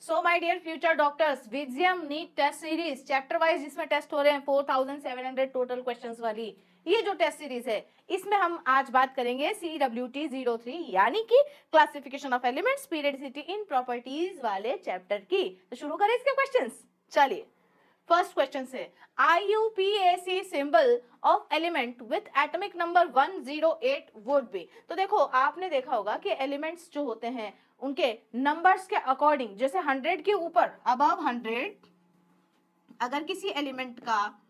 So my dear future doctors, विजियम NEET test series chapter wise जिसमें test हो रहे हैं 4700 टोटल क्वेश्चंस वाली ये जो टेस्ट सीरीज है, इसमें हम आज बात करेंगे CWT03 यानी कि classification of elements periodicity in properties वाले चैप्टर की। तो शुरू करें इसके क्वेश्चंस। चलिए फर्स्ट क्वेश्चन से, IUPAC symbol of element with atomic number 108 would be. तो देखो आपने देखा होगा कि एलिमेंट्स जो होते हैं उनके नंबर्स के अकॉर्डिंग, जैसे 100 के ऊपर अबव 100 अगर किसी एलिमेंट का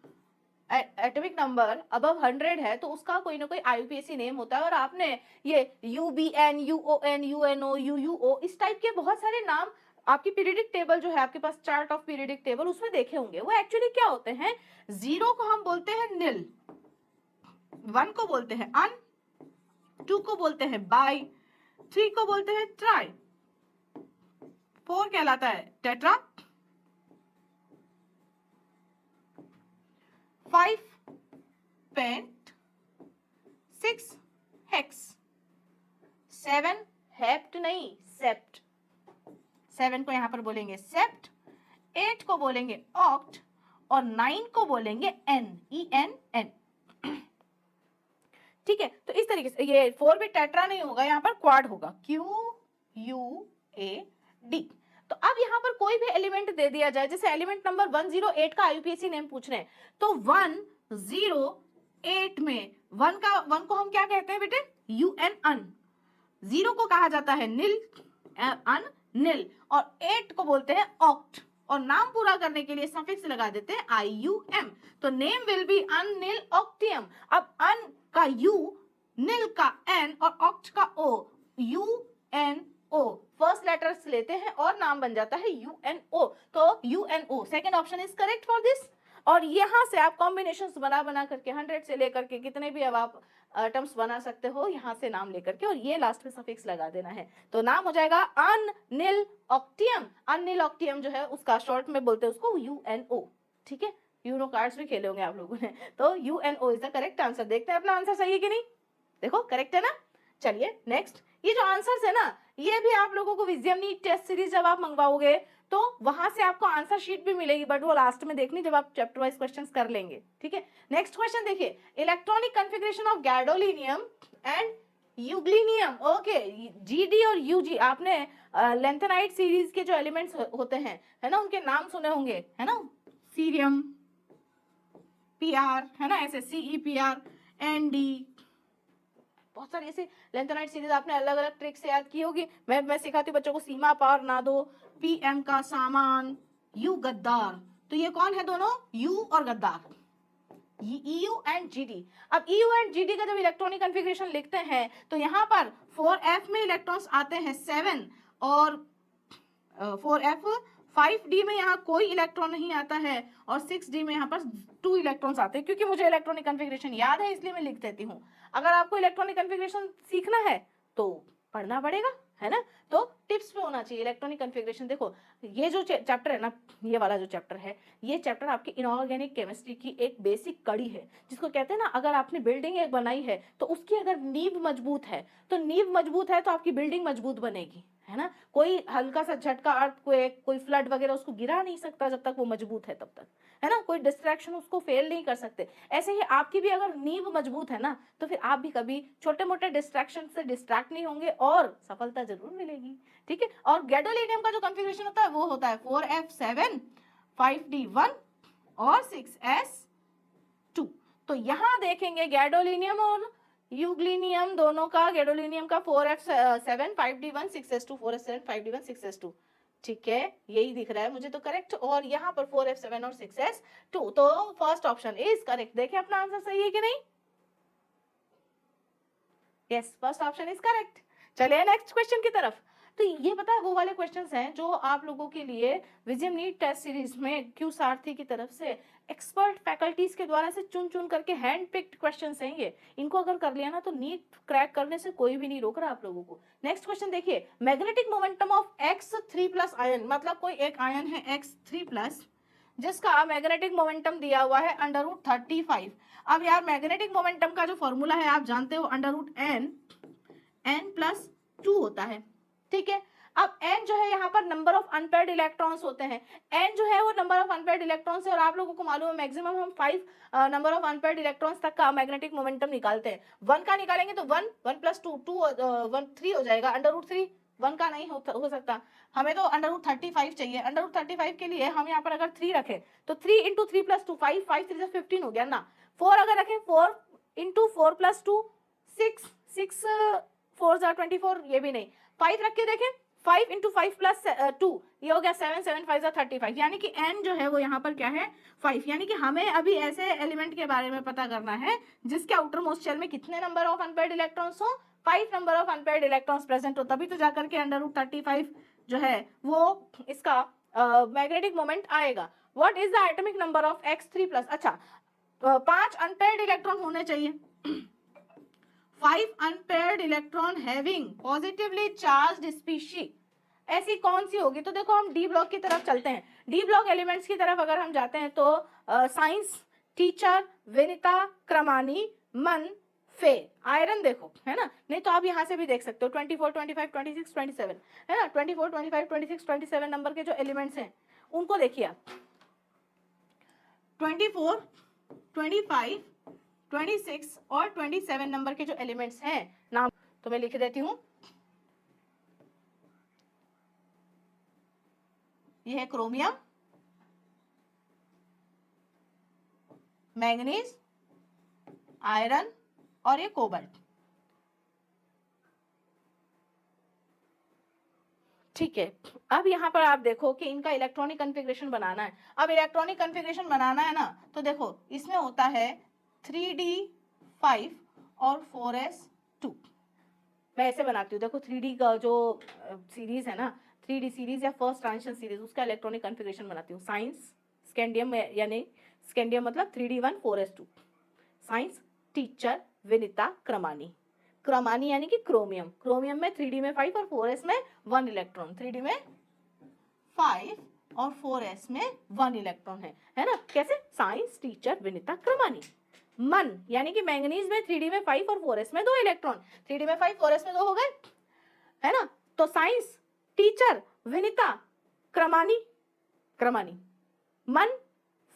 एटॉमिक नंबर अबव 100 है तो उसका कोई ना कोई IUPAC नेम होता है। और आपने ये UBN, UON, UNO, UUO इस टाइप के बहुत सारे नाम आपकी पीरियडिक टेबल जो है आपके पास, चार्ट ऑफ पीरियडिक टेबल, उसमें देखे होंगे। वो एक्चुअली क्या होते हैं, 0 को हम बोलते हैं नील, 1 को बोलते हैं अन, 2 को बोलते हैं बाई, 3 को बोलते हैं ट्राई, 4 कहलाता है टेट्रा, 5 पेंट, 6 हेक्स, 7 हेप्ट नहीं सेप्ट, 7 को यहां पर बोलेंगे सेप्ट, 8 को बोलेंगे ऑक्ट और 9 को बोलेंगे ENN। ठीक है, तो इस तरीके से ये 4 भी टेट्रा नहीं होगा, यहाँ पर क्वाड होगा, QUAD। तो अब यहाँ पर कोई भी एलिमेंट दे दिया जाए, जैसे एलिमेंट नंबर 108 का IUPAC नेम पूछ रहे हैं, तो 108 में 1 को हम क्या कहते हैं बेटे, UN, 0 को कहा जाता है नील, अन नील, और 8 को बोलते हैं ऑक्ट, और नाम पूरा करने के लिए सफिक्स लगा देते हैं IUM। तो नेम विल बी अन नील ऑक्टियम। अब अन का U, नील का N और ऑक्ट का O, UNO फर्स्ट लेटर्स लेते हैं और नाम बन जाता है UNO। तो UNO second option is correct for this. और यहां से आप कॉम्बिनेशंस बना करके 100 से लेकर के कितने भी अब आप टर्म्स बना सकते हो, यहां से नाम लेकर के, और ये लास्ट में सफिक्स लगा देना है। तो नाम हो जाएगा अननील ऑक्टियम। अननील ऑक्टियम जो है उसका शॉर्ट में बोलते हैं उसको UNO। ठीक है, यूनो कार्ड्स भी खेले होंगे आप लोगों ने। तो UNO is the correct answer. देखते हैं अपना आंसर सही है कि नहीं। देखो करेक्ट है ना। चलिए नेक्स्ट, ये जो आंसर्स है ना, ये भी आप लोगों को विजियम नीट टेस्ट सीरीज जब आप मंगवाओगे तो वहां से आपको आंसर शीट भी मिलेगी, बट वो लास्ट में देखनी जब आप चैप्टर वाइज क्वेश्चंस कर लेंगे। ठीक है, नेक्स्ट क्वेश्चन देखिए, electronic configuration of gadolinium and यूग्लिनियम। ओके, GD और UG आपने लेंथेनाइट सीरीज के जो एलिमेंट्स होते हैं, है ना, उनके नाम सुने होंगे, है ना, सीरियम, PR, है ना, ऐसे CEPR, ND, बहुत सारी ऐसे लेंथेनाइट सीरीज आपने अलग अलग ट्रिक से याद की होगी। मैं सिखाती हूँ बच्चों को, सीमा पार ना दो, PM का सामान, U गद्दार। तो ये कौन है दोनों, U और गद्दार, EU एंड GD। अब EU एंड GD का जब इलेक्ट्रॉनिक कॉन्फ़िगरेशन लिखते हैं तो यहाँ पर 4F में इलेक्ट्रॉन्स आते हैं 7 और 4F, 5D में यहाँ कोई इलेक्ट्रॉन नहीं आता है और 6D में यहाँ पर 2 इलेक्ट्रॉन्स आते हैं। क्योंकि मुझे इलेक्ट्रॉनिक कॉन्फ़िगरेशन याद है इसलिए मैं लिख देती हूँ। अगर आपको इलेक्ट्रॉनिक कॉन्फ़िगरेशन सीखना है तो पढ़ना पड़ेगा, है ना। तो टिप्स पे होना चाहिए इलेक्ट्रॉनिक कॉन्फ़िगरेशन। देखो ये जो चैप्टर है ना, ये वाला जो चैप्टर है, ये चैप्टर आपकी इनऑर्गेनिक केमिस्ट्री की एक बेसिक कड़ी है, जिसको कहते हैं ना, अगर आपने बिल्डिंग एक बनाई है तो उसकी अगर नींव मजबूत है, तो नींव मजबूत है तो आपकी बिल्डिंग मजबूत बनेगी, है ना। कोई हल्का सा झटका, अर्थक्वेक, कोई फ्लड वगैरह उसको गिरा नहीं सकता जब तक वो मजबूत है तब तक, है ना। कोई डिस्ट्रैक्शन उसको फेल नहीं कर सकते। ऐसे ही आपकी भी अगर नींव मजबूत है ना, तो फिर आप भी कभी छोटे मोटे डिस्ट्रैक्शन से डिस्ट्रैक्ट नहीं होंगे और सफलता जरूर मिलेगी। ठीक है, और गैडोलिनियम का जो कॉन्फ़िगरेशन होता है वो होता है 4F7, 5D1 और 6S2। तो यहां देखेंगे गैडोलिनियम और यूग्लिनियम दोनों का, गैडोलिनियम का 4F7, 5D1, 6S2, 4F7, 5D1, 6S2। ठीक है, यही दिख रहा है मुझे तो करेक्ट, और यहाँ पर 4F7 और 6S2। तो फर्स्ट ऑप्शन इज करेक्ट। देखें अपना आंसर सही है कि नहीं। Yes, first option is correct. चलिए नेक्स्ट क्वेश्चन की तरफ। तो ये पता है वो वाले क्वेश्चंस हैं जो आप लोगों के लिए विजियम नीट टेस्ट सीरीज में क्यू सारथी की तरफ से एक्सपर्ट फैकल्टीज के द्वारा से चुन चुन करके हैंड पिक्ड क्वेश्चंस हैं ये। इनको अगर कर लिया ना तो नीट क्रैक करने से कोई भी नहीं रोक रहा आप लोगों को। नेक्स्ट क्वेश्चन देखिए, magnetic momentum of X3+ ion, मतलब कोई एक आयन है X3+, जिसका मैग्नेटिक मोमेंटम दिया हुआ है √35। अब यार मैग्नेटिक मोमेंटम का जो फॉर्मूला है आप जानते हो, √n, n+2 होता है। ठीक है, अब n जो है यहाँ पर नंबर ऑफ अनपेयर्ड इलेक्ट्रॉन्स होते हैं, n जो है वो नंबर ऑफ अनपेयर्ड इलेक्ट्रॉन्स है, और आप लोगों को मालूम है मैक्सिमम हम 5 नंबर ऑफ अनपेयर्ड इलेक्ट्रॉन्स तक का मैग्नेटिक मोमेंटम निकालते हैं। 1 का निकालेंगे तो 1 1 प्लस 2 2 1 3 हो जाएगा, √3 1 का नहीं हो सकता, हमें तो √35 चाहिए। √35 के लिए हम यहाँ पर अगर 3 रखें तो 3 इंटू 3 प्लस 2 5 5 3 15 हो गया ना। 4 अगर रखें 4 इंटू 4 प्लस 2 6 6 4 24, ये भी नहीं। 5 रख के देखें 5 इंटू 5 प्लस 2, ये हो गया 7 7 5 35, यानी कि n जो है वो यहाँ पर क्या है 5। यानी कि हमें अभी ऐसे एलिमेंट के बारे में पता करना है जिसके आउटर मोस्ट शेल में कितने नंबर ऑफ अनपेयर्ड इलेक्ट्रॉन्स हो, 5 number of unpaired electrons present हो, तभी तो जाकर के √35 जो है वो इसका मैग्नेटिक मोमेंट आएगा। What is the atomic number of x3+? अच्छा 5 अनपेयर्ड इलेक्ट्रॉन होने चाहिए। 5 unpaired electron having positively charged species ऐसी कौन सी होगी? तो देखो हम डी ब्लॉक की तरफ चलते हैं। डी ब्लॉक एलिमेंट्स की तरफ अगर हम जाते हैं तो साइंस टीचर, विनिता, क्रमानी, मन, फे, आयरन देखो है ना, नहीं तो आप यहाँ से भी देख सकते हो 24 25 26 27 है ना, 24 25 26 27 नंबर के जो एलिमेंट्स हैं उनको देखिए आप। 24 25 26 और 27 नंबर के जो एलिमेंट्स हैं नाम तो मैं लिख देती हूँ। ये है क्रोमियम, मैंगनीज, आयरन और ये कोबाल्ट। ठीक है, अब यहाँ पर आप देखो कि इनका इलेक्ट्रॉनिक कॉन्फ़िगरेशन बनाना है। अब इलेक्ट्रॉनिक कॉन्फ़िगरेशन बनाना है ना, तो देखो इसमें होता है 3d5 और 4s2। मैं ऐसे बनाती हूँ, देखो 3d का जो सीरीज है ना, 3d सीरीज या फर्स्ट ट्रांजिशन सीरीज, उसका इलेक्ट्रॉनिक कॉन्फ़िगरेशन बनाती हूँ। साइंस स्कैंडियम, यानी स्कैंडियम मतलब 3d1 4s2, science teacher, Vinita, क्रमानी। क्रमानी यानी कि क्रोमियम, क्रोमियम में 3d में 5 और 4s में 1 इलेक्ट्रॉन, 3d में 5 और 4s में 1 इलेक्ट्रॉन है ना। कैसे? साइंस टीचर, विनिता, क्रमानी। मन यानी कि मैंगनीज में 3d में 5 और 4s में 2 इलेक्ट्रॉन, 3d में 5 4s में 2 हो गए है ना। तो साइंस टीचर, विनिता, क्रमानी, क्रमानी, मन,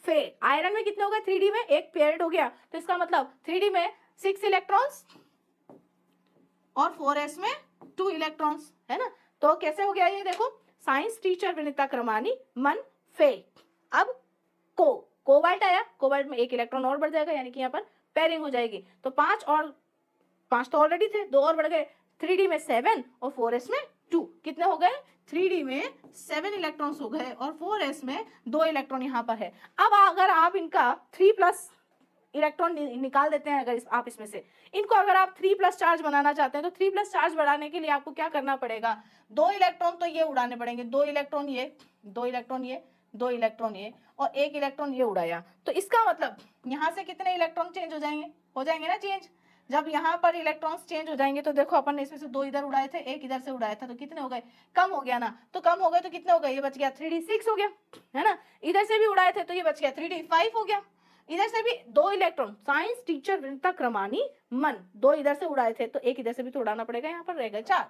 फे। आयरन में कितने हो गए? 3d में एक पेयर्ड हो गया, तो इसका मतलब 3d में 6 इलेक्ट्रॉन्स और 4s में 2 इलेक्ट्रॉन्स है ना। तो कैसे हो गया ये देखो, साइंस टीचर, विनिता, क्रमानी, मन, फे। अब कोबाल्ट आया, कोबाल्ट में 1 इलेक्ट्रॉन और बढ़ जाएगा, यानी कि यहाँ पर पेयरिंग हो जाएगी। तो 5 तो ऑलरेडी थे, 2 और बढ़ गए, 3d में 7 और 4s में 2, कितने हो गए? 3d में 7 इलेक्ट्रॉन्स हो गए और 4s में 2 इलेक्ट्रॉन यहाँ पर है। अब अगर आप इनका 3+ इलेक्ट्रॉन निकाल देते हैं, अगर आप इसमें से इनको अगर आप 3+ चार्ज बनाना चाहते हैं, तो 3+ चार्ज बनाने के लिए आपको क्या करना पड़ेगा? 2 इलेक्ट्रॉन तो ये उड़ाने पड़ेंगे, 2 इलेक्ट्रॉन ये, 2 इलेक्ट्रॉन ये, 2 इलेक्ट्रॉन ये और 1 इलेक्ट्रॉन ये उड़ाया। तो इसका मतलब यहाँ से कितने इलेक्ट्रॉन चेंज हो जाएंगे ना चेंज। जब यहाँ पर इलेक्ट्रॉन्स चेंज हो जाएंगे तो देखो अपन ने इसमें से 2 इधर उड़ाए थे, 1 इधर से उड़ाया था, तो कितने हो गए? कम हो गया ना। तो कम हो गए तो कितने हो गए? ये बच गया 3d6 हो गया है ना। इधर से भी उड़ाए थे तो ये बच गया 3d5 हो गया। इधर से भी 2 इलेक्ट्रॉन, साइंस टीचर, विनिता, क्रमानी, मन, 2 इधर से उड़ाए थे तो 1 इधर से भी तो उड़ाना पड़ेगा, यहाँ पर रहेगा 4।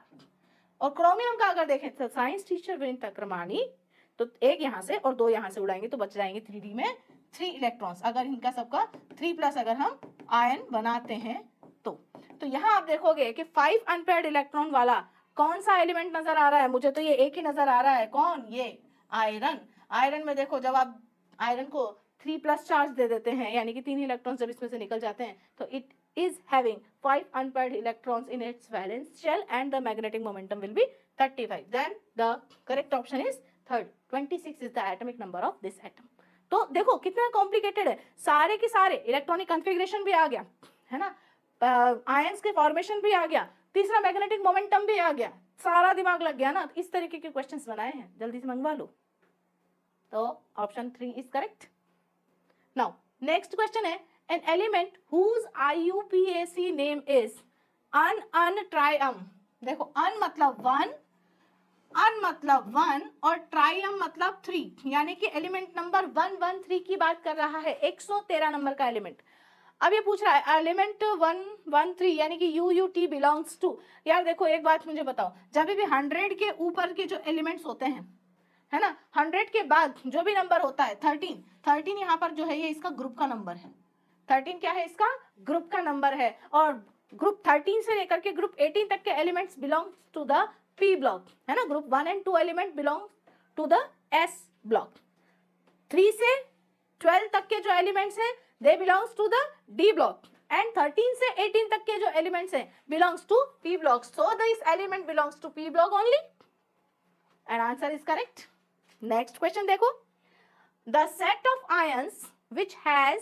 और क्रोमियम का अगर देखें तो साइंस टीचर, विनिता, क्रमानी, तो 1 यहाँ से और 2 यहाँ से उड़ाएंगे तो बच जाएंगे 3d में 3 इलेक्ट्रॉन्स। अगर इनका सबका 3+ अगर हम आयन बनाते हैं तो यहाँ आप देखोगे कि 5 अनपेयर्ड इलेक्ट्रॉन वाला कौन सा एलिमेंट नजर आ रहा है? मुझे तो ये एक ही नजर आ रहा है। कौन? ये आयरन। आयरन में देखो जब आप आयरन को 3+ चार्ज दे देते हैं, यानी कि 3 इलेक्ट्रॉन्स जब इसमें से निकल जाते हैं, तो it is having 5 unpaired electrons in its valence shell and the magnetic momentum will be 35. Then the correct option is third. 26 is the atomic number of this atom. तो देखो कितना कॉम्प्लिकेटेड है, सारे के सारे इलेक्ट्रॉनिक कॉन्फ़िगरेशन भी आ गया है ना, आयंस के फॉर्मेशन भी आ गया, तीसरा मैग्नेटिक मोमेंटम भी आ गया, सारा दिमाग लग गया ना। इस तरीके के क्वेश्चंस बनाए हैं, जल्दी से मंगवा लो। तो option 3 is correct. Now next question है, an element whose IUPAC name is trium। देखो अन मतलब 1, अन मतलब 1 और ट्राइम मतलब 3, यानी कि एलिमेंट नंबर 113 की बात कर रहा है, 113 नंबर का एलिमेंट। अब ये पूछ रहा है एलिमेंट 113 यानी कि UUT बिलोंग्स टू। यार देखो एक बात मुझे बताओ, जब भी 100 के ऊपर के जो एलिमेंट्स होते हैं, है ना, 100 के बाद जो भी नंबर होता है 13 यहाँ पर जो है ये इसका ग्रुप का नंबर है। 13 क्या है, इसका ग्रुप का नंबर है। और ग्रुप 13 से लेकर के ग्रुप 18 तक के elements belongs to the P block, है ना। Group 1 and 2 element belong to the S block. 3 से 12 तक के जो एलिमेंट्स हैं they belongs to the D block, and 13 से 18 तक के जो एलिमेंट्स हैं belongs to P block. So this element belongs to P block only, and answer is correct. Next question देखो, the set of ions which has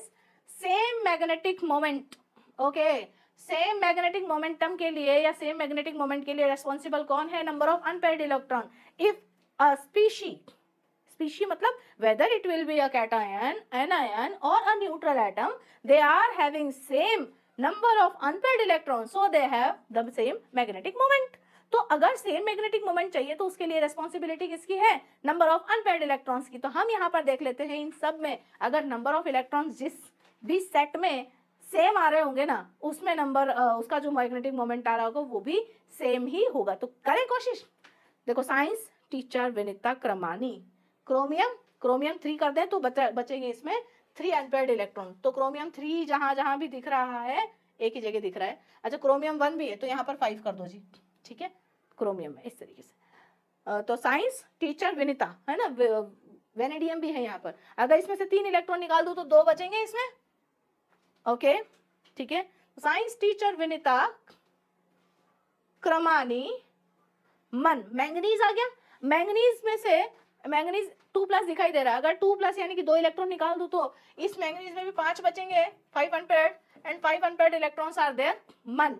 same magnetic moment, okay, same magnetic momentum के लिए या same magnetic moment के लिए responsible कौन है, number of unpaired electron. If a species मतलब whether it will be a cation, anion or a neutral atom, they are having same number of unpaired electrons, so they have the same magnetic moment। तो अगर same magnetic moment चाहिए तो उसके लिए responsibility किसकी है, number of unpaired electrons की। तो हम यहाँ पर देख लेते हैं इन सब में अगर नंबर ऑफ इलेक्ट्रॉन्स जिस भी सेट में सेम आ रहे होंगे ना, उसमें नंबर उसका जो मैग्नेटिक मोमेंट आ रहा होगा वो भी सेम ही होगा। तो करें कोशिश। देखो साइंस टीचर विनीता क्रमानी, क्रोमियम 3 कर दें तो बचेंगे इसमें 3 अनपेयर्ड इलेक्ट्रॉन। तो क्रोमियम 3 जहां भी दिख रहा है एक ही जगह दिख रहा है। अच्छा क्रोमियम 1 भी है तो यहाँ पर 5 कर दो जी, ठीक है, क्रोमियम में इस तरीके से। तो साइंस टीचर विनीता, है ना, वेनेडियम भी है यहाँ पर। अगर इसमें से 3 इलेक्ट्रॉन निकाल दो तो 2 बचेंगे इसमें, ओके, ठीक है। साइंस टीचर विनीता क्रमानी मन, मैंगनीज आ गया। मैंगनीज में से मैंगनीज 2+ दिखाई दे रहा है, अगर 2+ यानी कि 2 इलेक्ट्रॉन निकाल दो तो इस मैंगनीज में भी 5 बचेंगे, 5 unpaired, and 5 unpaired electrons are there. मन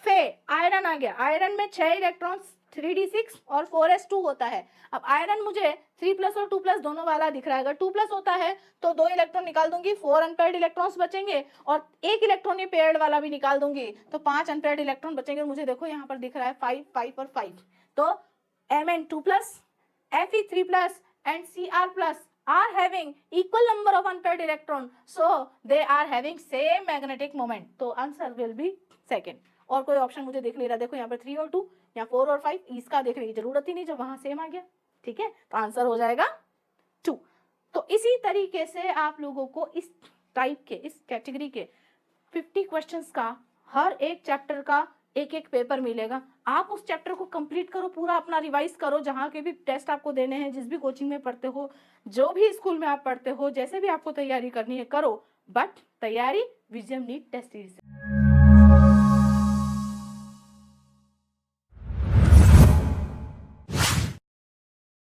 फे आयरन आ गया, आयरन में 6 इलेक्ट्रॉन्स 3d6 और 4s2 होता है। अब आयरन मुझे 3+ और 2+ दोनों वाला दिख रहा है, अगर 2+ होता है तो 2 इलेक्ट्रॉन निकाल दूंगी, 4 अनपेयर्ड इलेक्ट्रॉन्स बचेंगे, और 1 इलेक्ट्रॉन ये पेयर्ड वाला भी निकाल दूंगी तो 5 अनपेयर्ड इलेक्ट्रॉन बचेंगे। मुझे देखो यहाँ पर दिख रहा है 5, 5 और 5, तो Mn2+, Fe3+ and Cr+ are having equal number of unpaired electron, so they are having same magnetic moment। तो आंसर will be second। और कोई ऑप्शन मुझे दिख नहीं रहा, देखो यहाँ पर 3 और 2, यहाँ 4 और 5, इसका देखने की जरूरत ही नहीं जब वहां सेम आ गया, ठीक है, तो आंसर हो जाएगा 2। तो इसी तरीके से आप लोगों को इस टाइप के, इस कैटेगरी के 50 क्वेश्चंस का हर एक चैप्टर का एक एक पेपर मिलेगा। आप उस चैप्टर को कंप्लीट करो, पूरा अपना रिवाइज करो, जहाँ के भी टेस्ट आपको देने हैं, जिस भी कोचिंग में पढ़ते हो, जो भी स्कूल में आप पढ़ते हो, जैसे भी आपको तैयारी करनी है करो, बट तैयारी विजयम नीट टेस्ट सीरीज।